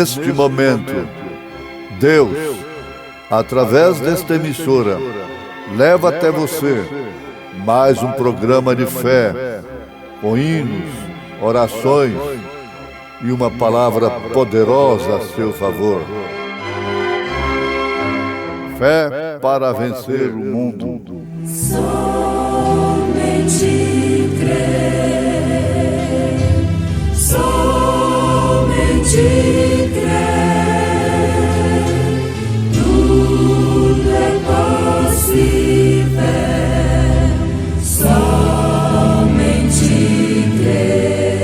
neste momento, Deus, através desta emissora, leva até você mais um programa de fé, com hinos, orações e uma palavra poderosa a seu favor. Fé para vencer o mundo. Somente crer, somente crer, tudo é possível. Somente crer,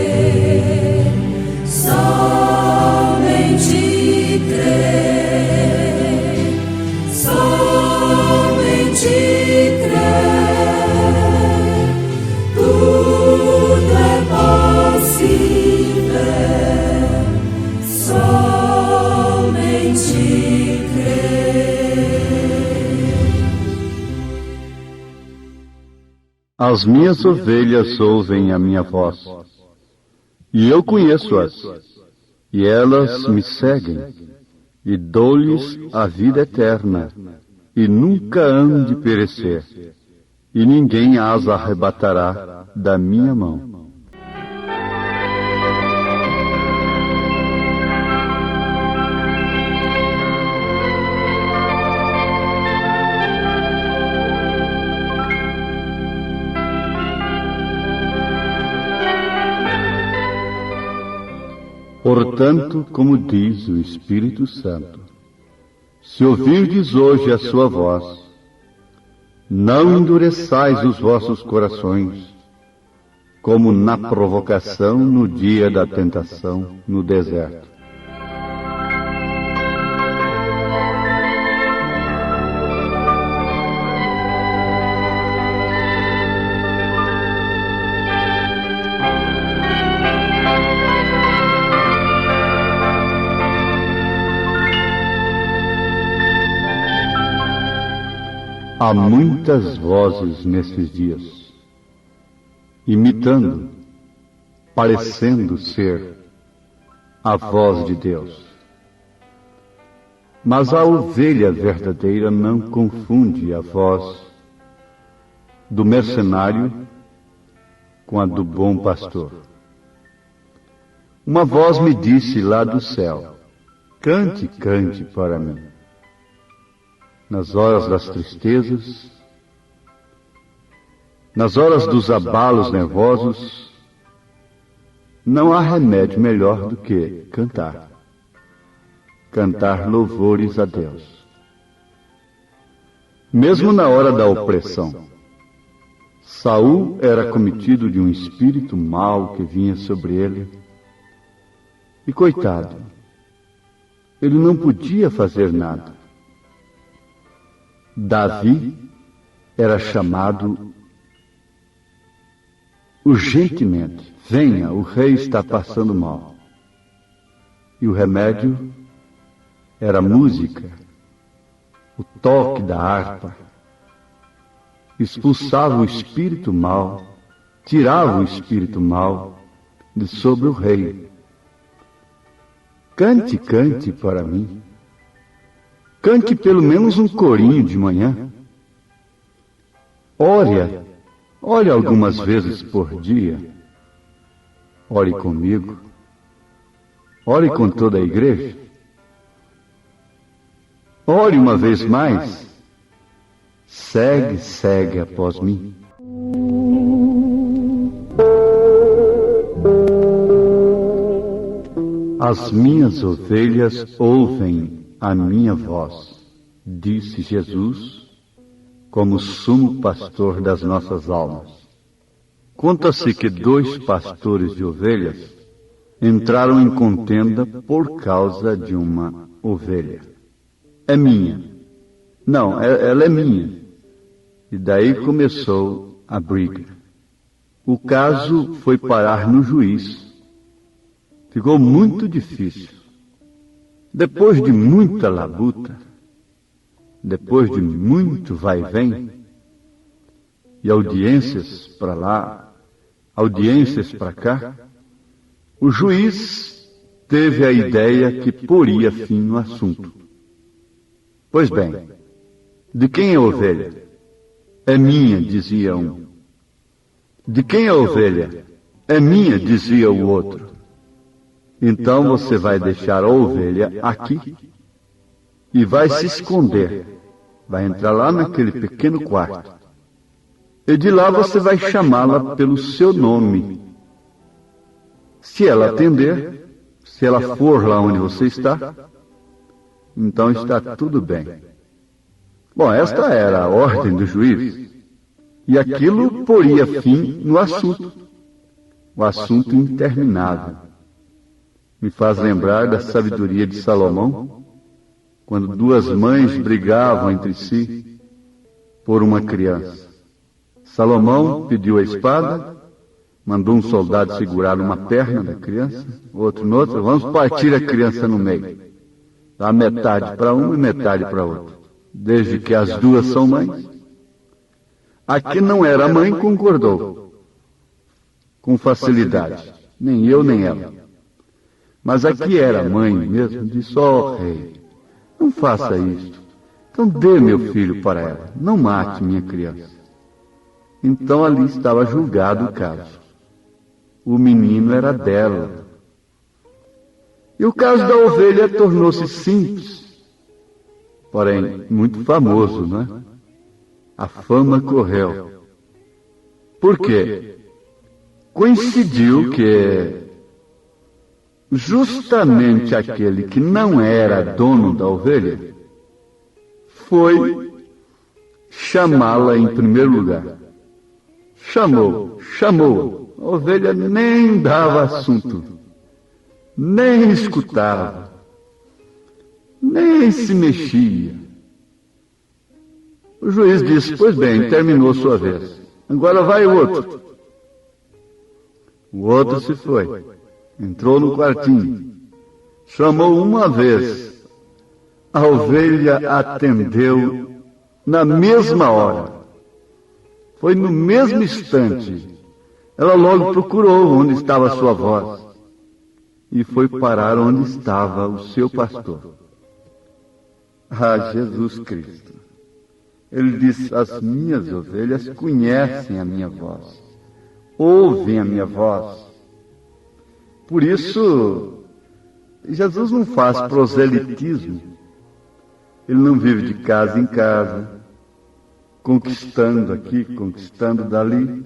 somente crer, somente crer, tudo é possível. Somente crer. As minhas ovelhas ouvem a minha voz, e eu conheço-as, e elas me seguem, e dou-lhes a vida eterna, e nunca hão de perecer, e ninguém as arrebatará da minha mão. Portanto, como diz o Espírito Santo, se ouvirdes hoje a sua voz, não endureçais os vossos corações, como na provocação no dia da tentação no deserto. Há muitas vozes nesses dias, imitando, parecendo ser a voz de Deus. Mas a ovelha verdadeira não confunde a voz do mercenário com a do bom pastor. Uma voz me disse lá do céu: cante, cante para mim. Nas horas das tristezas, nas horas dos abalos nervosos, não há remédio melhor do que cantar. Cantar louvores a Deus. Mesmo na hora da opressão, Saul era cometido de um espírito mau que vinha sobre ele. E coitado, ele não podia fazer nada. Davi era chamado urgentemente: venha, o rei está passando mal. E o remédio era música, o toque da harpa. Expulsava o espírito mau, tirava o espírito mau de sobre o rei. Cante, cante para mim. Cante pelo menos um corinho de manhã. Ore algumas vezes por dia. Ore comigo. Ore com toda a igreja. Ore uma vez mais. Segue, segue após mim. As minhas ovelhas ouvem a minha voz, disse Jesus, como sumo pastor das nossas almas. Conta-se que 2 pastores de ovelhas entraram em contenda por causa de uma ovelha. É minha. Não, ela é minha. E daí começou a briga. O caso foi parar no juiz. Ficou muito difícil. Depois de muita labuta, depois de muito vai e vem, e audiências para lá, audiências para cá, o juiz teve a ideia que poria fim no assunto. Pois bem, de quem é a ovelha? É minha, dizia um. De quem é a ovelha? É minha, dizia o outro. Então você vai deixar a ovelha aqui e vai se esconder. Vai entrar lá naquele pequeno quarto. E de lá você vai chamá-la pelo seu nome. Se ela atender, se ela for lá onde você está, então está tudo bem. Bom, esta era a ordem do juiz. E aquilo poria fim no assunto. O assunto interminável. Me faz lembrar da sabedoria de Salomão, quando duas mães brigavam entre si por uma criança. Salomão pediu a espada, mandou um soldado segurar uma perna da criança, outro noutra, vamos partir a criança no meio. Dá metade para uma e metade para outra, desde que as duas são mães. A que não era mãe concordou, com facilidade, nem eu nem ela. Mas a que era mãe mesmo disse, ó rei, não faça isto, então dê meu filho para ela, não mate minha criança. Então ali estava julgado o caso. O menino era dela. E o caso da ovelha tornou-se simples, porém muito famoso, não é? A fama correu. Por quê? Coincidiu que justamente aquele que não era dono da ovelha foi chamá-la em primeiro lugar. Chamou. A ovelha nem dava assunto, nem escutava, nem se mexia. O juiz disse, pois bem, terminou sua vez. Agora vai o outro. O outro se foi. Entrou no quartinho. Chamou uma vez. A ovelha atendeu na mesma hora. Foi no mesmo instante. Ela logo procurou onde estava a sua voz. E foi parar onde estava o seu pastor. Ah, Jesus Cristo. Ele disse, as minhas ovelhas conhecem a minha voz. Ouvem a minha voz. Por isso, Jesus não faz proselitismo. Ele não vive de casa em casa, conquistando aqui, conquistando dali,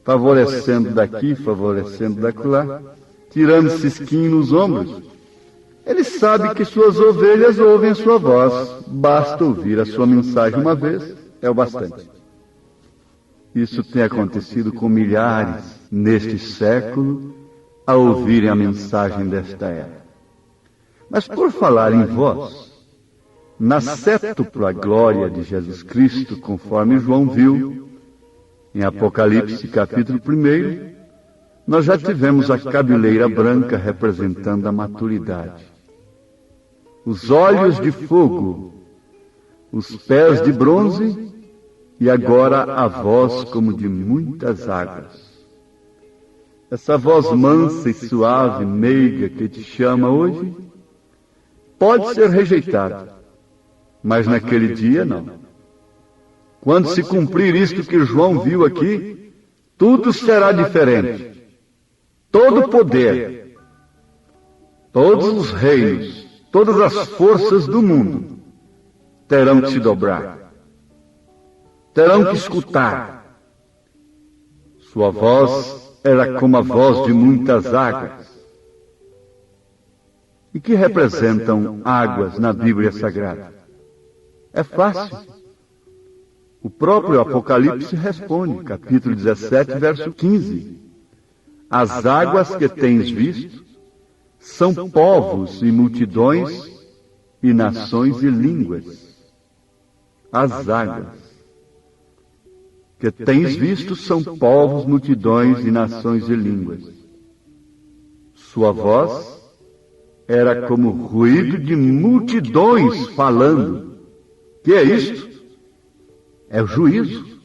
favorecendo daqui, favorecendo daquela, tirando cisquinho nos ombros. Ele sabe que suas ovelhas ouvem a sua voz. Basta ouvir a sua mensagem uma vez, é o bastante. Isso tem acontecido com milhares neste século, a ouvirem a mensagem desta era. Mas por falar em voz, na sétupla glória de Jesus Cristo, conforme João viu, em Apocalipse capítulo 1, nós já tivemos a cabeleira branca representando a maturidade, os olhos de fogo, os pés de bronze e agora a voz como de muitas águas. Essa voz mansa e suave, meiga que te chama hoje, pode ser rejeitada, mas naquele dia não. Quando se cumprir isto que João viu aqui, tudo será diferente. Todo o poder, todos os reinos, todas as forças do mundo terão que se dobrar, terão que escutar. Sua voz era como a voz de muitas águas. E que representam águas na Bíblia Sagrada? É fácil. O próprio Apocalipse responde, capítulo 17, verso 15. As águas que tens visto são povos e multidões e nações e línguas. As águas que tens visto são povos, multidões e nações e línguas. Sua voz era como ruído de multidões falando. Que é isto? É o juízo.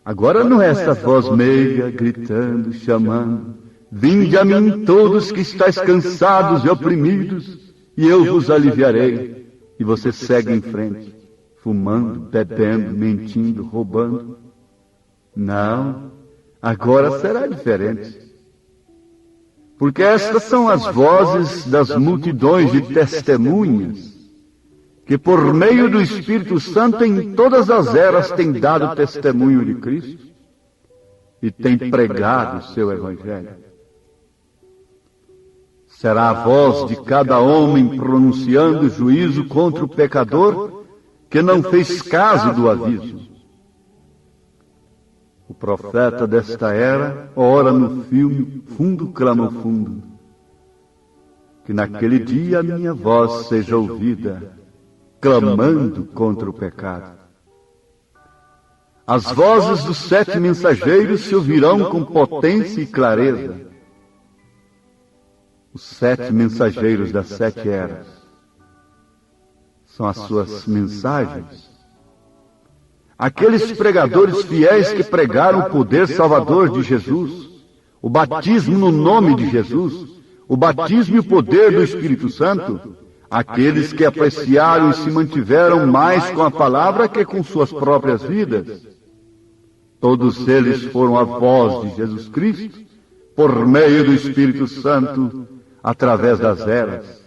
Agora não é essa voz meiga, gritando, chamando, Vinde a mim todos que estáis cansados e oprimidos, e eu vos aliviarei. E você segue em frente, fumando, bebendo, mentindo, roubando. Não, agora será diferente. Porque estas são as vozes das multidões de testemunhas, que por meio do Espírito Santo em todas as eras têm dado testemunho de Cristo e têm pregado o seu Evangelho. Será a voz de cada homem pronunciando juízo contra o pecador que não fez caso do aviso. O profeta desta era ora no filme Fundo clama fundo, que naquele dia a minha voz seja ouvida, clamando contra o pecado. As vozes dos 7 mensageiros se ouvirão com potência e clareza. Os 7 mensageiros das 7 eras são as suas mensagens. Aqueles pregadores fiéis que pregaram o poder salvador de Jesus, o batismo no nome de Jesus, o batismo e o poder do Espírito Santo, aqueles que apreciaram e se mantiveram mais com a palavra que com suas próprias vidas. Todos eles foram a voz de Jesus Cristo, por meio do Espírito Santo, através das eras.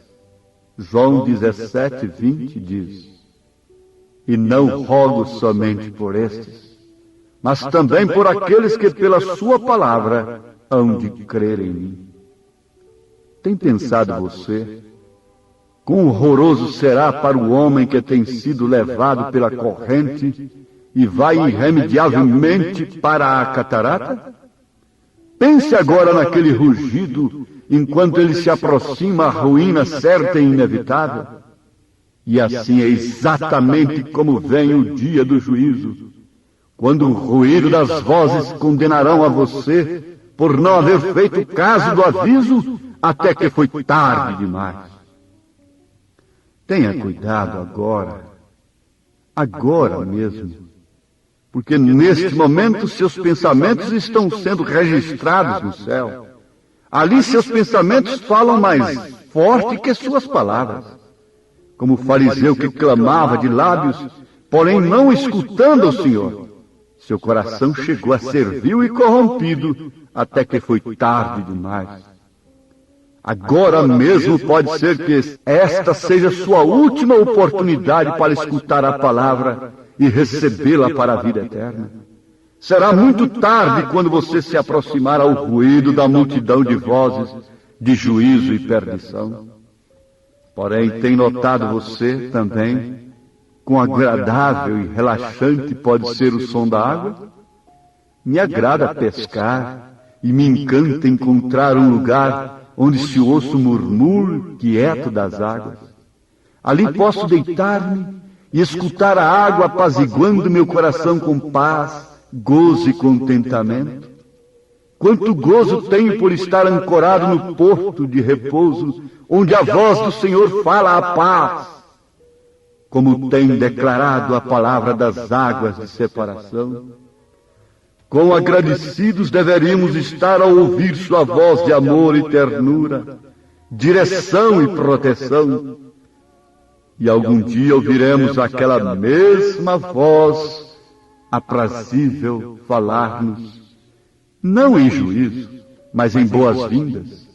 João 17:20 diz: e não rogo somente por estes, mas também por aqueles que pela sua palavra hão de crer em mim. Tem pensado você quão horroroso será para o homem que tem sido levado pela corrente e vai irremediavelmente para a catarata? Pense agora naquele rugido enquanto ele se aproxima à ruína certa e inevitável. E assim é exatamente como vem o dia do juízo, quando o ruído das vozes condenarão a você por não haver feito caso do aviso até que foi tarde demais. Tenha cuidado agora mesmo, porque neste momento seus pensamentos estão sendo registrados no céu. Ali seus pensamentos falam mais forte que suas palavras. Como o fariseu que clamava de lábios, porém não escutando o Senhor. Seu coração chegou a ser vil e corrompido, até que foi tarde demais. Agora mesmo pode ser que esta seja sua última oportunidade para escutar a palavra e recebê-la para a vida eterna. Será muito tarde quando você se aproximar ao ruído da multidão de vozes de juízo e perdição. Porém, tem notado você também quão agradável e relaxante pode ser o som da água? Me agrada pescar e me encanta encontrar um lugar onde se ouça o murmúrio quieto das águas. Ali posso deitar-me e escutar a água apaziguando meu coração com paz, gozo e contentamento. Quanto gozo tenho por estar ancorado no porto de repouso, onde a voz do Senhor fala a paz, como tem declarado a palavra das águas de separação. Quão agradecidos deveríamos estar ao ouvir sua voz de amor e ternura, direção e proteção. E algum dia ouviremos aquela mesma voz aprazível falar-nos, não em juízo, mas em boas-vindas,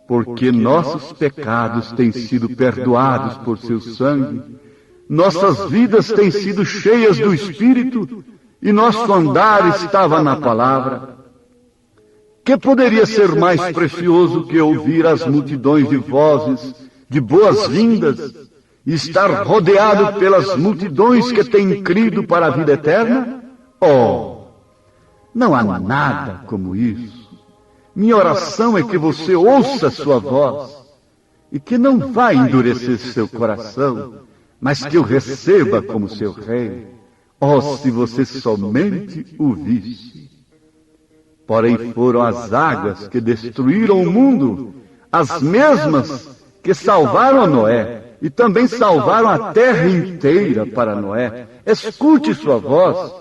porque nossos pecados têm sido perdoados por seu sangue, nossas vidas têm sido cheias do Espírito e nosso andar estava na palavra. Que poderia ser mais precioso que ouvir as multidões de vozes de boas-vindas e estar rodeado pelas multidões que têm crido para a vida eterna? Oh, não há nada como isso. Minha oração é que você ouça sua voz e que não vá endurecer seu coração, mas que o receba como seu rei. Oh, se você somente o visse! Porém foram as águas que destruíram o mundo, as mesmas que salvaram Noé, e também salvaram a terra inteira para Noé. Escute sua voz.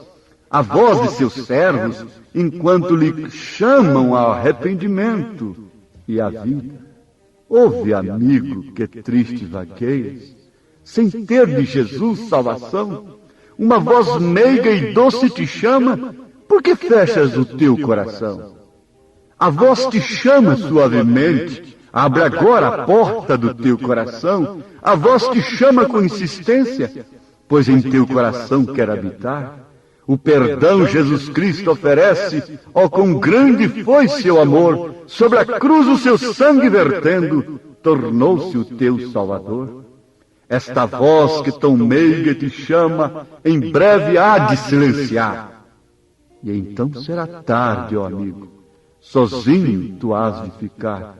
a voz de seus servos, enquanto lhe chamam ao arrependimento e à vida. Ouve, amigo, que triste vagueias, sem ter de Jesus salvação. Uma voz meiga e doce te chama, por que fechas o teu coração? A voz te chama suavemente, abre agora a porta do teu coração. A voz te chama com insistência, pois em teu coração quer habitar. O perdão Jesus Cristo oferece, ó, quão grande foi seu amor, sobre a cruz o seu sangue vertendo, tornou-se o teu Salvador. Esta voz que tão meiga te chama, em breve há de silenciar. E então será tarde, ó amigo, sozinho tu hás de ficar.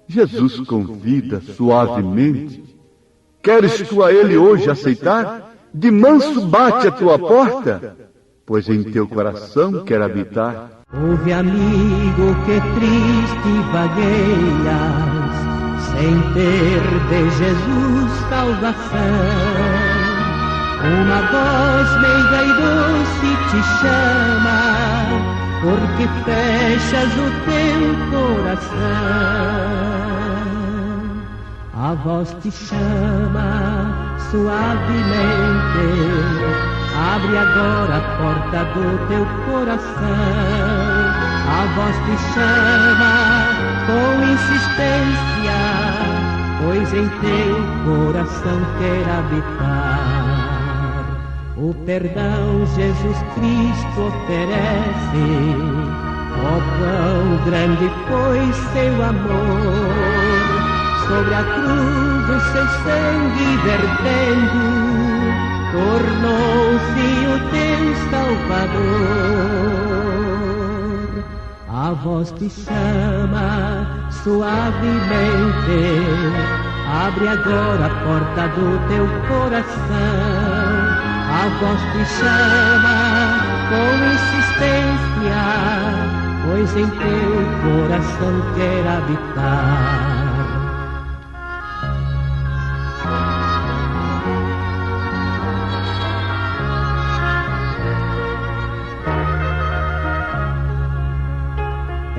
Jesus convida suavemente. Queres tu a ele hoje aceitar? De manso bate a tua porta, pois em teu coração quer habitar. Ouve, amigo, que triste vagueias, sem ter de Jesus salvação. Uma voz meiga e doce te chama, porque fechas o teu coração. A voz te chama suavemente, abre agora a porta do teu coração. A voz te chama com insistência, pois em teu coração quer habitar. O perdão Jesus Cristo oferece, ó, quão grande foi seu amor. Sobre a cruz o seu sangue vertendo, tornou-se o teu Salvador. A voz te chama suavemente, abre agora a porta do teu coração. A voz te chama com insistência, pois em teu coração quer habitar.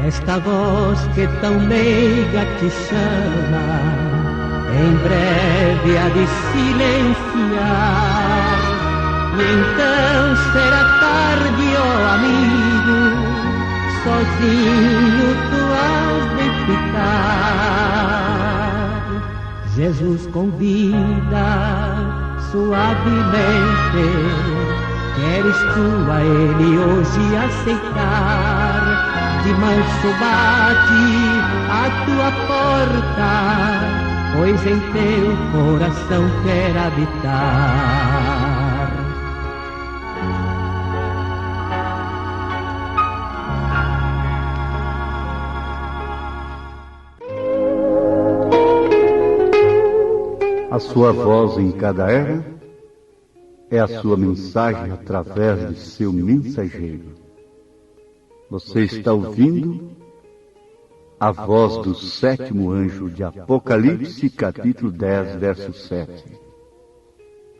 Esta voz que tão meiga te chama, em breve há de silenciar. E então será tarde, ó amigo, sozinho tu has de ficar. Jesus convida suavemente, queres tu a ele hoje aceitar? De manso bate a tua porta, pois em teu coração quer habitar. A sua voz em cada era é a sua mensagem através de seu mensageiro. Você está ouvindo a voz do sétimo anjo de Apocalipse, capítulo 10, verso 7.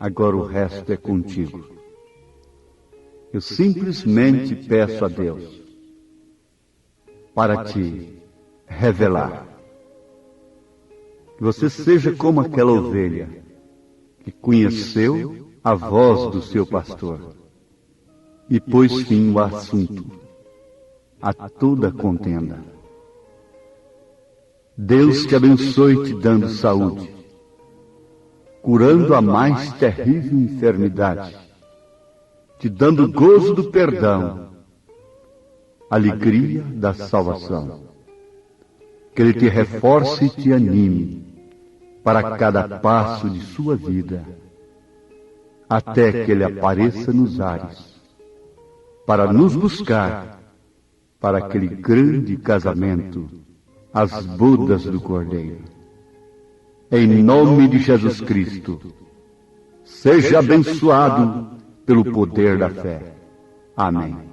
Agora o resto é contigo. Eu simplesmente peço a Deus para te revelar. Que você seja como aquela ovelha que conheceu a voz do seu pastor e pôs fim ao assunto, a toda contenda. Deus te abençoe te dando saúde, curando a mais terrível enfermidade, te dando gozo do perdão, alegria da salvação. Que Ele te reforce e te anime para cada passo de sua vida, até que Ele apareça nos ares, para nos buscar para aquele grande casamento, as bodas do Cordeiro. Em nome de Jesus Cristo, seja abençoado pelo poder da fé. Amém.